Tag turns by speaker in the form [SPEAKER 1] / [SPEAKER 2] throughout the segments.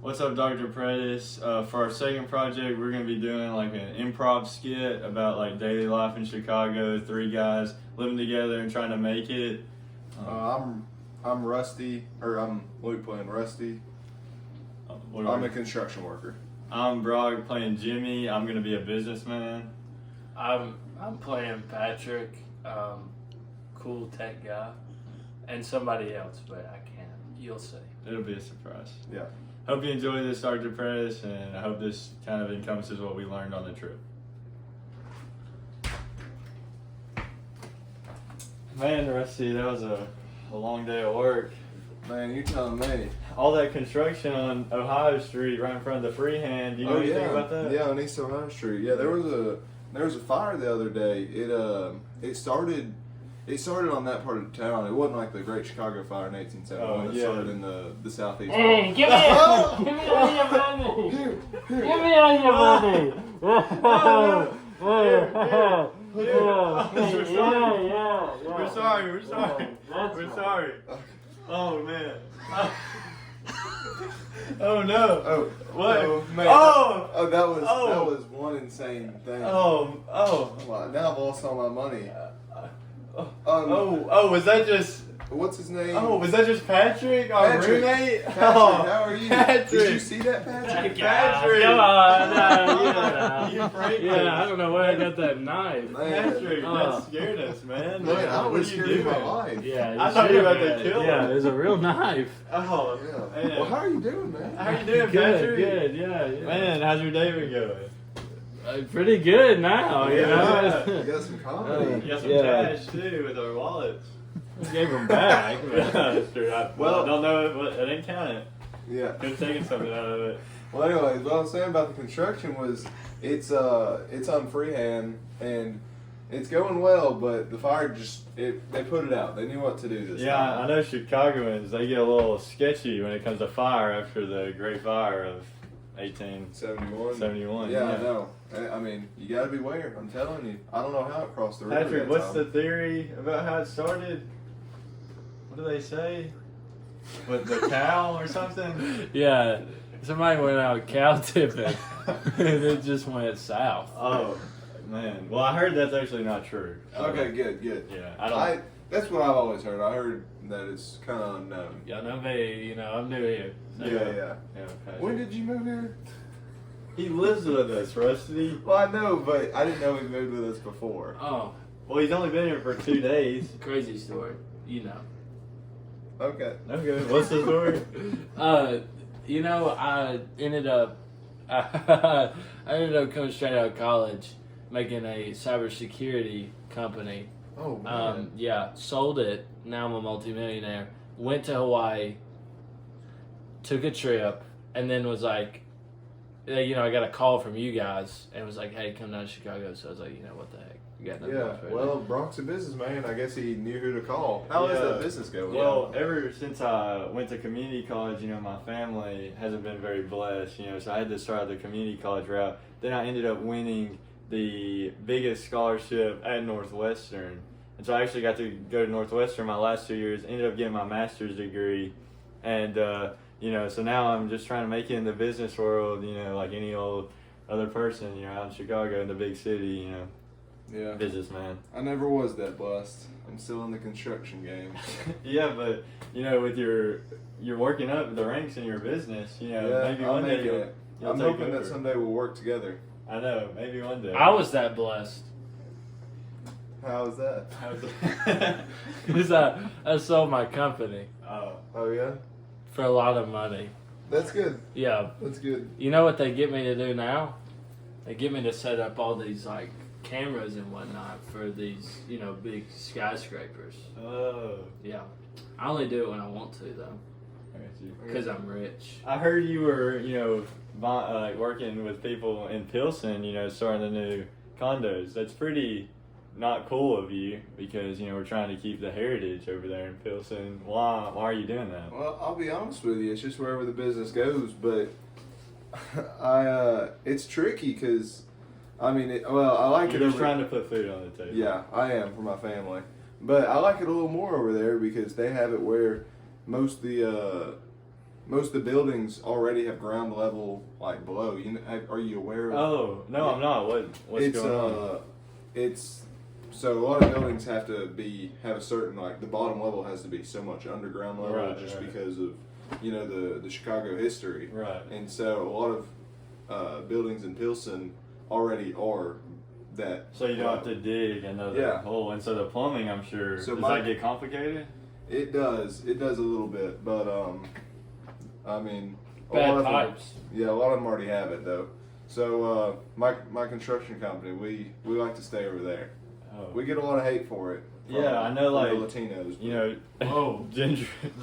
[SPEAKER 1] What's up, Dr. Pretes? For our second project, we're going to be doing like an improv skit about like daily life in Chicago. 3 guys living together and trying to make it.
[SPEAKER 2] I'm Rusty, or I'm Luke playing Rusty. I'm a construction worker.
[SPEAKER 1] I'm Brock playing Jimmy. I'm going to be a businessman.
[SPEAKER 3] I'm playing Patrick, cool tech guy, and somebody else, but I can't. You'll see.
[SPEAKER 1] It'll be a surprise.
[SPEAKER 2] Yeah.
[SPEAKER 1] Hope you enjoy this, Dr. Pretes, and I hope this kind of encompasses what we learned on the trip. Man, Rusty, that was a long day of work.
[SPEAKER 2] Man, you telling me.
[SPEAKER 1] All that construction on Ohio Street right in front of the Freehand. Do you know anything about that?
[SPEAKER 2] Yeah, on East Ohio Street. Yeah, there was a fire the other day. It started on that part of town. It wasn't like the Great Chicago Fire in 1871.
[SPEAKER 1] Oh,
[SPEAKER 2] It
[SPEAKER 1] yeah.
[SPEAKER 2] started in the southeast.
[SPEAKER 3] Hey, give me all your money! Give me all your money!
[SPEAKER 1] We're sorry. Oh, man. Oh, no.
[SPEAKER 2] Oh,
[SPEAKER 1] What?
[SPEAKER 2] Oh, man.
[SPEAKER 1] Oh!
[SPEAKER 2] That was one insane thing.
[SPEAKER 1] Oh!
[SPEAKER 2] Well, now I've lost all my money.
[SPEAKER 1] Was that just...
[SPEAKER 2] What's his name?
[SPEAKER 1] Oh, was that just Patrick, our
[SPEAKER 2] Patrick.
[SPEAKER 1] roommate?
[SPEAKER 2] Patrick,
[SPEAKER 1] Oh,
[SPEAKER 2] how are you?
[SPEAKER 1] Patrick.
[SPEAKER 2] Did you see that, Patrick?
[SPEAKER 1] Patrick.
[SPEAKER 3] Come on,
[SPEAKER 1] You afraid?
[SPEAKER 3] yeah, I don't know where I got that knife.
[SPEAKER 2] Man.
[SPEAKER 1] Patrick, that scared us, man.
[SPEAKER 2] Man,
[SPEAKER 1] What
[SPEAKER 2] I
[SPEAKER 1] are
[SPEAKER 2] was
[SPEAKER 1] you
[SPEAKER 2] scared for my
[SPEAKER 1] doing?
[SPEAKER 2] life.
[SPEAKER 3] Yeah,
[SPEAKER 1] I thought you were about to
[SPEAKER 3] should've
[SPEAKER 1] kill
[SPEAKER 3] been. Yeah,
[SPEAKER 1] him.
[SPEAKER 3] it was a real knife.
[SPEAKER 1] Oh,
[SPEAKER 2] Yeah.
[SPEAKER 1] man.
[SPEAKER 2] Well, how are you doing, man?
[SPEAKER 1] How you doing,
[SPEAKER 3] Good,
[SPEAKER 1] Patrick?
[SPEAKER 3] good, yeah.
[SPEAKER 1] Man, how's your day been going?
[SPEAKER 3] Pretty good now, you know.
[SPEAKER 2] You got some comedy.
[SPEAKER 1] You got some
[SPEAKER 3] Yeah.
[SPEAKER 1] cash, too, with our wallets.
[SPEAKER 3] We gave them back.
[SPEAKER 1] Yeah, that's true. I don't know. I didn't count it.
[SPEAKER 2] Yeah.
[SPEAKER 1] Could have taken something out of it.
[SPEAKER 2] Well, anyways, what I was saying about the construction was it's on freehand and it's going well, but the fire they put it out. They knew what to do this
[SPEAKER 1] Yeah,
[SPEAKER 2] time.
[SPEAKER 1] I know Chicagoans, they get a little sketchy when it comes to fire after the Great Fire of 1871.
[SPEAKER 2] 71. Yeah, I know. I mean, you gotta beware. I'm telling you. I don't know how it crossed the river.
[SPEAKER 1] Patrick,
[SPEAKER 2] that
[SPEAKER 1] what's
[SPEAKER 2] time.
[SPEAKER 1] the theory about how it started? What do they say? With the cow or something?
[SPEAKER 3] Yeah, somebody went out cow tipping, and it just went south.
[SPEAKER 1] Oh, man. Well, I heard that's actually not true.
[SPEAKER 2] Okay, good.
[SPEAKER 1] Yeah, I don't.
[SPEAKER 2] That's what I've always heard. I heard that it's kind of unknown.
[SPEAKER 3] Y'all know me, you know, I'm new here. So.
[SPEAKER 2] Yeah.
[SPEAKER 1] Patrick.
[SPEAKER 2] When did you move here?
[SPEAKER 1] He lives with us, Rusty.
[SPEAKER 2] Well, I know, but I didn't know he moved with us before.
[SPEAKER 3] Oh,
[SPEAKER 1] Well, he's only been here for 2 days.
[SPEAKER 3] crazy story, you know.
[SPEAKER 2] Okay.
[SPEAKER 1] Okay, what's the story?
[SPEAKER 3] You know, I ended up coming straight out of college, making a cybersecurity company.
[SPEAKER 2] Oh man.
[SPEAKER 3] Yeah, sold it. Now I'm a multimillionaire. Went to Hawaii, took a trip, and then was like, you know, I got a call from you guys, and it was like, hey, come down to Chicago. So I was like, you know, what the heck? You got nothing else right
[SPEAKER 2] Well, Brock's a businessman. I guess he knew who to call. How is
[SPEAKER 1] Yeah.
[SPEAKER 2] that business going?
[SPEAKER 1] Well, ever since I went to community college, you know, my family hasn't been very blessed, you know, so I had to start the community college route. Then I ended up winning the biggest scholarship at Northwestern. And so I actually got to go to Northwestern my last 2 years, ended up getting my master's degree. And, you know, so now I'm just trying to make it in the business world, you know, like any old other person, you know, out in Chicago in the big city, you know,
[SPEAKER 2] Yeah.
[SPEAKER 1] businessman.
[SPEAKER 2] I never was that blessed. I'm still in the construction game.
[SPEAKER 1] Yeah, but you know, with you're working up the ranks in your business, you know, maybe
[SPEAKER 2] I'll
[SPEAKER 1] one day
[SPEAKER 2] make
[SPEAKER 1] you'll
[SPEAKER 2] it.
[SPEAKER 1] you'll
[SPEAKER 2] I'm
[SPEAKER 1] take
[SPEAKER 2] hoping
[SPEAKER 1] over.
[SPEAKER 2] that someday we'll work together.
[SPEAKER 1] I know, maybe one day.
[SPEAKER 3] I was that blessed.
[SPEAKER 2] How is that?
[SPEAKER 3] Because I sold my company
[SPEAKER 2] Oh yeah,
[SPEAKER 3] for a lot of money.
[SPEAKER 2] that's good.
[SPEAKER 3] Yeah.
[SPEAKER 2] That's good.
[SPEAKER 3] You know what they get me to do now? They get me to set up all these like cameras and whatnot for these, you know, big skyscrapers.
[SPEAKER 1] Oh,
[SPEAKER 3] Yeah. I only do it when I want to though,
[SPEAKER 1] I got you.
[SPEAKER 3] because I'm rich.
[SPEAKER 1] I heard you were, you know, like working with people in Pilsen, you know, starting the new condos. That's pretty not cool of you because, you know, we're trying to keep the heritage over there in Pilsen. Why are you doing that?
[SPEAKER 2] Well, I'll be honest with you. It's just wherever the business goes, but it's tricky because, I mean, I like
[SPEAKER 1] You're
[SPEAKER 2] it.
[SPEAKER 1] just
[SPEAKER 2] over-
[SPEAKER 1] trying to put food on the table.
[SPEAKER 2] Yeah, I am for my family, but I like it a little more over there because they have it where most of the most of the buildings already have ground level like below. Are you aware of?
[SPEAKER 1] Oh no, I'm not. What's going on?
[SPEAKER 2] It's so a lot of buildings have a certain like the bottom level has to be so much underground level because of the Chicago history.
[SPEAKER 1] Right.
[SPEAKER 2] And so a lot of buildings in Pilsen already are that.
[SPEAKER 1] So you don't have to dig another hole, and so the plumbing, I'm sure, does that get complicated?
[SPEAKER 2] It does a little bit, but I mean,
[SPEAKER 3] bad pipes.
[SPEAKER 2] A lot of them already have it though. So my construction company, we like to stay over there.
[SPEAKER 1] Oh.
[SPEAKER 2] We get a lot of hate for it.
[SPEAKER 1] Yeah, I know, like
[SPEAKER 2] the Latinos.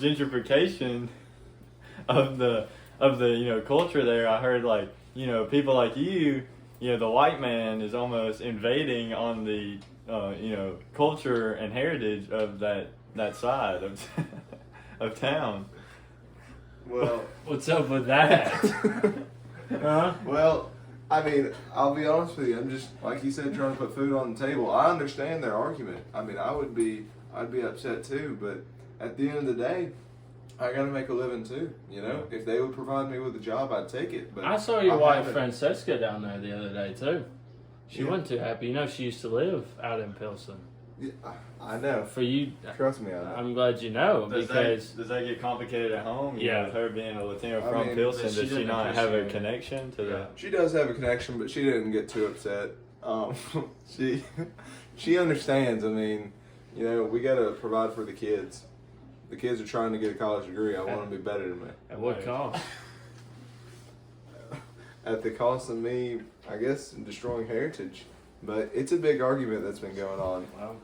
[SPEAKER 1] Gentrification of the culture there. I heard like people like you. The white man is almost invading on the culture and heritage of that side of town.
[SPEAKER 2] Well,
[SPEAKER 3] what's up with that? Huh?
[SPEAKER 2] Well, I mean, I'll be honest with you. I'm just like you said, trying to put food on the table. I understand their argument. I mean, I'd be upset too. But at the end of the day, I got to make a living too. If they would provide me with a job, I'd take it. But
[SPEAKER 3] I saw your wife Francesca down there the other day too. She wasn't too happy. She used to live out in Pilsen.
[SPEAKER 2] Yeah, I know.
[SPEAKER 3] For you,
[SPEAKER 2] trust me, I know.
[SPEAKER 3] I'm glad you know
[SPEAKER 1] does
[SPEAKER 3] because
[SPEAKER 1] that get complicated at home?
[SPEAKER 3] Yeah,
[SPEAKER 1] with her being a Latino from Pilsen, does she not have a connection to that?
[SPEAKER 2] She does have a connection, but she didn't get too upset. She understands. I mean, we got to provide for the kids. The kids are trying to get a college degree. I want them to be better than me.
[SPEAKER 3] At what cost?
[SPEAKER 2] At the cost of me, I guess, destroying heritage. But it's a big argument that's been going on.
[SPEAKER 3] Well,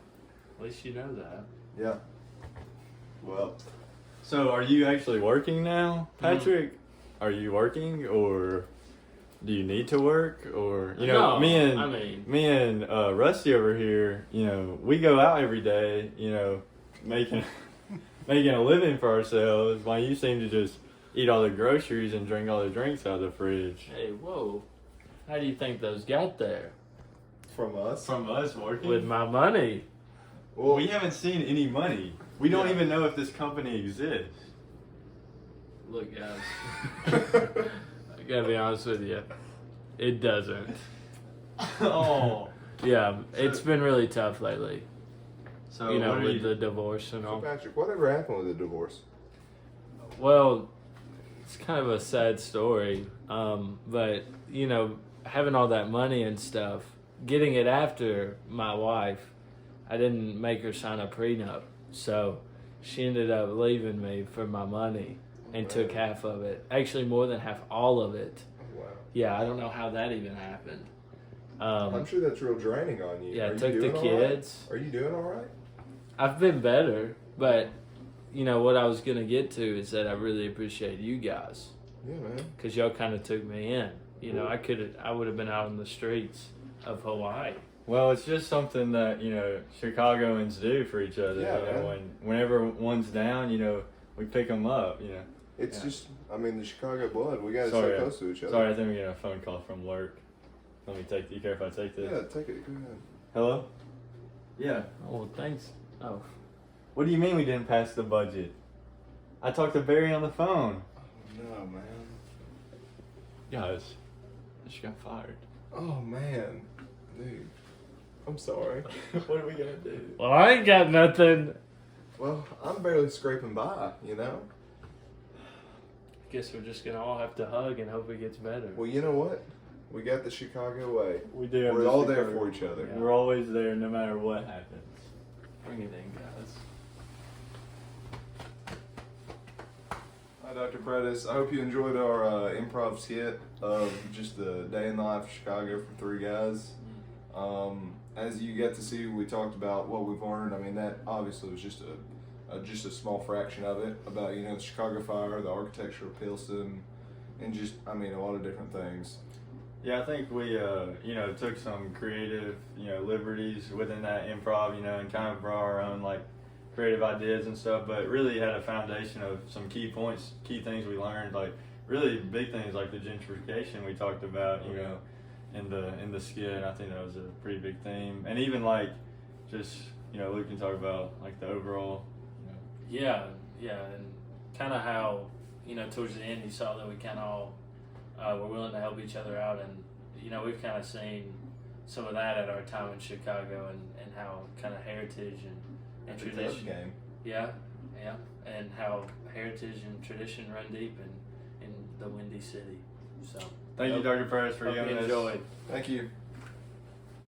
[SPEAKER 3] at least you know that.
[SPEAKER 2] Yeah. Well.
[SPEAKER 1] So, are you actually working now, Patrick? Are you working, or do you need to work, or
[SPEAKER 3] No,
[SPEAKER 1] me and Rusty over here, we go out every day, making a living for ourselves. While you seem to just eat all the groceries and drink all the drinks out of the fridge.
[SPEAKER 3] Hey, whoa! How do you think those got there?
[SPEAKER 2] From us?
[SPEAKER 1] From us working?
[SPEAKER 3] With my money.
[SPEAKER 1] Well, we haven't seen any money. We don't even know if this company exists.
[SPEAKER 3] Look, guys. I gotta be honest with you. It doesn't.
[SPEAKER 1] Oh.
[SPEAKER 3] Yeah, it's been really tough lately.
[SPEAKER 1] So
[SPEAKER 3] with the divorce and all.
[SPEAKER 2] So Patrick, whatever happened with the divorce?
[SPEAKER 3] Well, it's kind of a sad story. But, having all that money and stuff, getting it after my wife, I didn't make her sign a prenup. So she ended up leaving me for my money and took half of it. Actually, more than half, all of it.
[SPEAKER 2] Wow.
[SPEAKER 3] Yeah, I don't know how that even happened.
[SPEAKER 2] I'm sure that's real draining on you.
[SPEAKER 3] Yeah, I took the kids.
[SPEAKER 2] Right? Are you doing all right?
[SPEAKER 3] I've been better, but what I was gonna get to is that I really appreciate you guys.
[SPEAKER 2] Yeah, man.
[SPEAKER 3] Because y'all kind of took me in. I would have been out on the streets of Hawaii.
[SPEAKER 1] Well, it's just something that Chicagoans do for each other.
[SPEAKER 2] Yeah,
[SPEAKER 1] whenever one's down, we pick them up.
[SPEAKER 2] It's just, the Chicago blood. We got to stay close to each other.
[SPEAKER 1] Sorry, I think we get a phone call from work. Let me take. You care if I take this?
[SPEAKER 2] Yeah, take it. Go ahead.
[SPEAKER 1] Hello. Yeah.
[SPEAKER 3] Oh, thanks. Oh.
[SPEAKER 1] What do you mean we didn't pass the budget? I talked to Barry on the phone.
[SPEAKER 2] Oh, no, man.
[SPEAKER 1] Guys, she got fired.
[SPEAKER 2] Oh, man. Dude. I'm sorry.
[SPEAKER 1] What are we going to do?
[SPEAKER 3] Well, I ain't got nothing.
[SPEAKER 2] Well, I'm barely scraping by,
[SPEAKER 3] Guess we're just going to all have to hug and hope it gets better.
[SPEAKER 2] Well, you know what? We got the Chicago way.
[SPEAKER 1] We do.
[SPEAKER 2] We're all there for each other.
[SPEAKER 1] Yeah. We're always there no matter what happens. Bring it in, guys.
[SPEAKER 2] Hi, Dr. Pretes. I hope you enjoyed our improv skit of just the day in the life of Chicago from three guys. As you get to see, we talked about what we've learned. That obviously was just a small fraction of it about the Chicago Fire, the architecture of Pilsen, and just a lot of different things.
[SPEAKER 1] Yeah, I think we took some creative liberties within that improv and kind of brought our own creative ideas and stuff, but really had a foundation of some key things we learned, really big things like the gentrification we talked about in the skit. And I think that was a pretty big theme, and even just Luke can talk about the overall
[SPEAKER 3] Yeah, and kind of how towards the end, he saw that we kind of all were willing to help each other out, and we've kind of seen some of that at our time in Chicago, and how kind of heritage and tradition,
[SPEAKER 2] game.
[SPEAKER 3] yeah, and how heritage and tradition run deep in the Windy City. So
[SPEAKER 1] Thank you, Dr. Pretes, for
[SPEAKER 3] hope
[SPEAKER 1] giving
[SPEAKER 3] you
[SPEAKER 1] us
[SPEAKER 3] enjoyed.
[SPEAKER 2] Thank you.